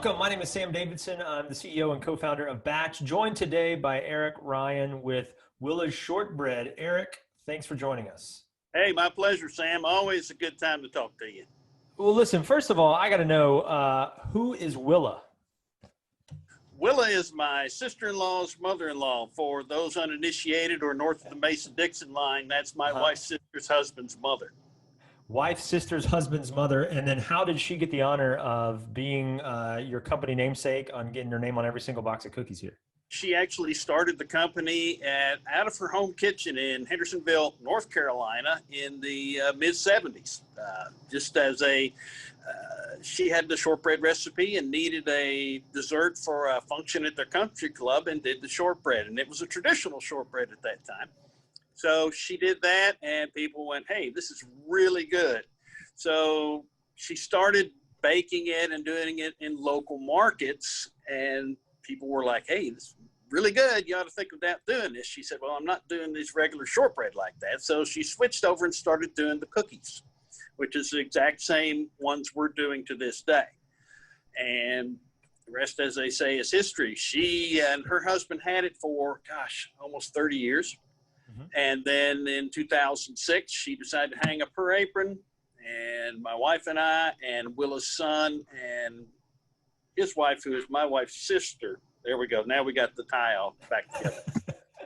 Welcome. My name is Sam Davidson. I'm the CEO and co-founder of Batch, joined today by Eric Rion with Willa's Shortbread. Eric, thanks for joining us. Hey, my pleasure, Sam. Always a good time to talk to you. Well, listen, first of all, I got to know, who is Willa? Willa is my sister-in-law's mother-in-law. For those uninitiated or north of the Mason-Dixon line, that's my wife's sister's husband's mother. Wife, sister's husband's mother. And then how did she get the honor of being your company namesake on getting her name on every single box of cookies here? She actually started the company out of her home kitchen in Hendersonville, North Carolina in the mid-'70s. Just as she had the shortbread recipe and needed a dessert for a function at their country club and did the shortbread. And it was a traditional shortbread at that time. So she did that and people went, hey, this is really good. So she started baking it and doing it in local markets, and people were like, hey, this is really good. You ought to think about doing this. She said, well, I'm not doing these regular shortbread like that. So she switched over and started doing the cookies, which is the exact same ones we're doing to this day. And the rest, as they say, is history. She and her husband had it for, almost 30 years. And then in 2006, she decided to hang up her apron, and my wife and I and Willa's son and his wife, who is my wife's sister. There we go. Now we got the tie all back together.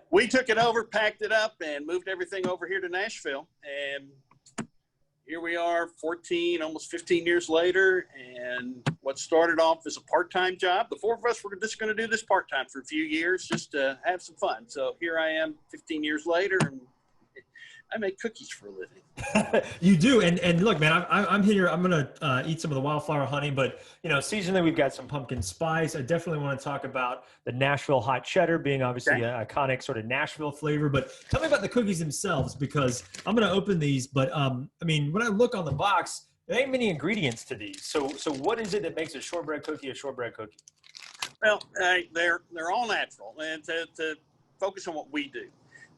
We took it over, packed it up, and moved everything over here to Nashville. And here we are 14, almost 15 years later. And what started off as a part-time job, the four of us were just going to do this part-time for a few years just to have some fun. So here I am 15 years later, and I make cookies for a living. You do. And look, man, I'm here. I'm going to eat some of the wildflower honey, but seasonally we've got some pumpkin spice. I definitely want to talk about the Nashville hot cheddar being obviously an iconic sort of Nashville flavor, but tell me about the cookies themselves, because I'm going to open these, but when I look on the box, there ain't many ingredients to these. So what is it that makes a shortbread cookie a shortbread cookie? Well, they're all natural, and to focus on what we do.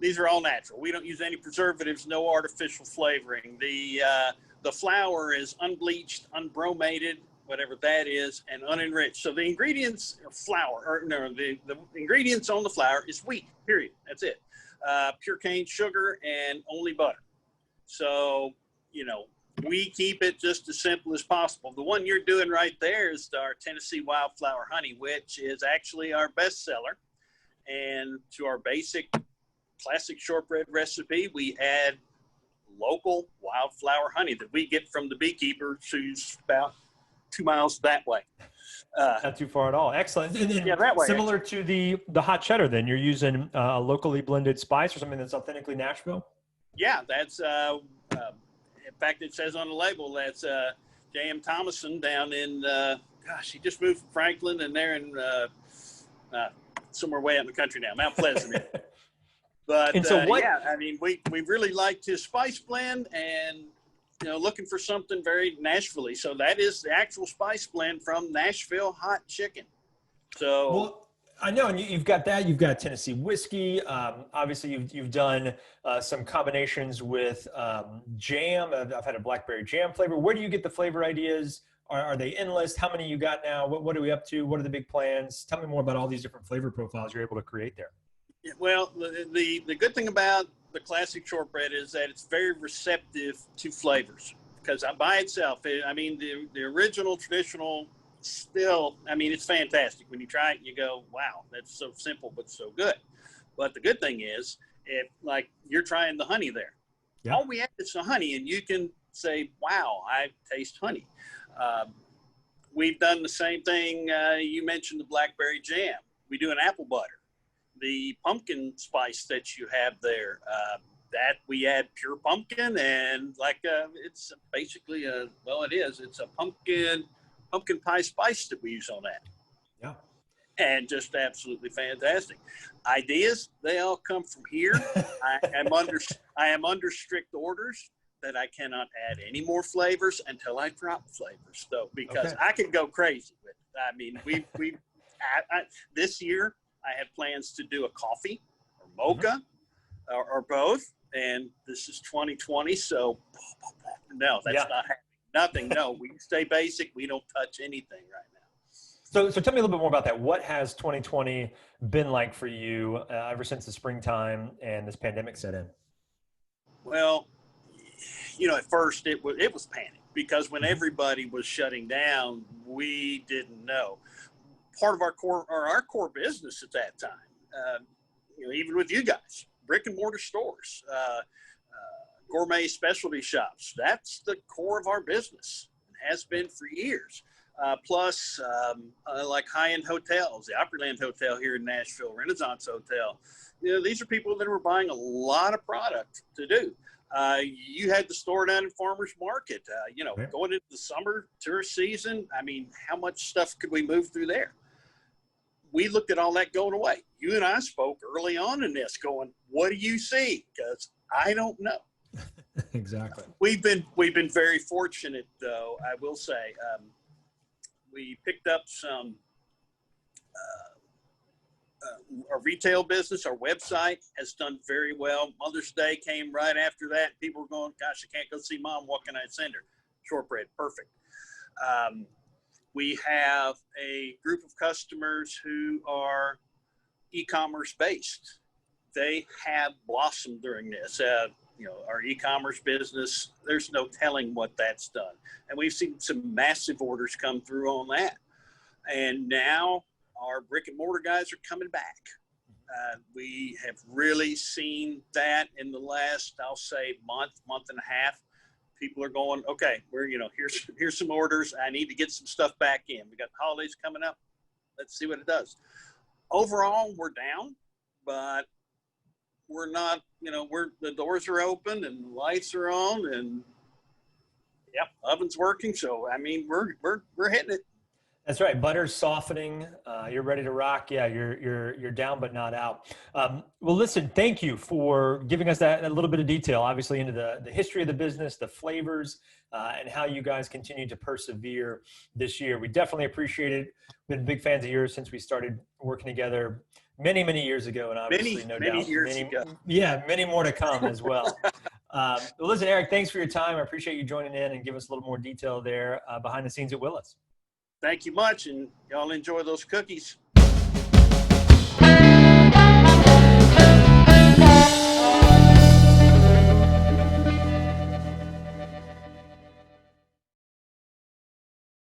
These are all natural. We don't use any preservatives, no artificial flavoring. The flour is unbleached, unbromated, whatever that is, and unenriched. So the ingredients are flour, the ingredients on the flour is wheat, period. That's it. Pure cane sugar and only butter. So, we keep it just as simple as possible. The one you're doing right there is our Tennessee Wildflower Honey, which is actually our best seller. And to our basic classic shortbread recipe, we add local wildflower honey that we get from the beekeeper who's about 2 miles that way. Not too far at all. Excellent. And then that way, similar to the hot cheddar, then you're using a locally blended spice or something that's authentically Nashville? Yeah, that's in fact, it says on the label that's J.M. Thomason down in he just moved from Franklin, and they're in somewhere way out in the country now, Mount Pleasant. But and so we really liked his spice blend, and looking for something very Nashville-y. So that is the actual spice blend from Nashville hot chicken. So well, I know, and you've got that. You've got Tennessee whiskey. Obviously, you've done some combinations with jam. I've had a blackberry jam flavor. Where do you get the flavor ideas? Are they endless? How many you got now? What are we up to? What are the big plans? Tell me more about all these different flavor profiles you're able to create there. Well, the good thing about the classic shortbread is that it's very receptive to flavors, because by itself, the original traditional still, it's fantastic. When you try it, you go, wow, that's so simple but so good. But the good thing is, like you're trying the honey there. Yeah. All we add is the honey, and you can say, wow, I taste honey. We've done the same thing. You mentioned the blackberry jam. We do an apple butter. The pumpkin spice that you have there, that we add pure pumpkin, and it's basically it's a pumpkin pie spice that we use on that. Yeah. And just absolutely fantastic. Ideas, they all come from here. I am under strict orders that I cannot add any more flavors until I drop flavors, though, because I can go crazy with it. This year I have plans to do a coffee or mocha or both, and this is 2020, so no, that's not happening. Nothing. No, we stay basic. We don't touch anything right now. So tell me a little bit more about that. What has 2020 been like for you ever since the springtime and this pandemic set in? Well, at first it was panic because when everybody was shutting down, we didn't know. Part of our core business at that time, even with you guys, brick and mortar stores, gourmet specialty shops. That's the core of our business. It has been for years. Plus, like high-end hotels, the Opryland Hotel here in Nashville, Renaissance Hotel. These are people that were buying a lot of product to do. You had the store down in Farmers Market, going into the summer tourist season. I mean, how much stuff could we move through there? We looked at all that going away. You and I spoke early on in this going, what do you see? Because I don't know. Exactly. We've been very fortunate, though, I will say. We picked up some our retail business. Our website has done very well. Mother's Day came right after that. People were going, gosh, I can't go see mom. What can I send her? Shortbread. Perfect. We have a group of customers who are e-commerce based. They have blossomed during this. Our e-commerce business, there's no telling what that's done. And we've seen some massive orders come through on that. And now our brick and mortar guys are coming back. We have really seen that in the last, I'll say, month and a half. People are going, okay, here's some orders. I need to get some stuff back in. We got the holidays coming up. Let's see what it does. Overall, we're down, but we're not, the doors are open and the lights are on and oven's working. So, I mean, we're hitting it. That's right. Butter's softening. You're ready to rock. Yeah, you're down but not out. Well, listen, thank you for giving us that a little bit of detail, obviously, into the history of the business, the flavors, and how you guys continue to persevere this year. We definitely appreciate it. Been big fans of yours since we started working together many, many years ago, and obviously, many years ago. Yeah, many more to come as well. Well, listen, Eric, thanks for your time. I appreciate you joining in and give us a little more detail there behind the scenes at Willa's. Thank you much, and y'all enjoy those cookies.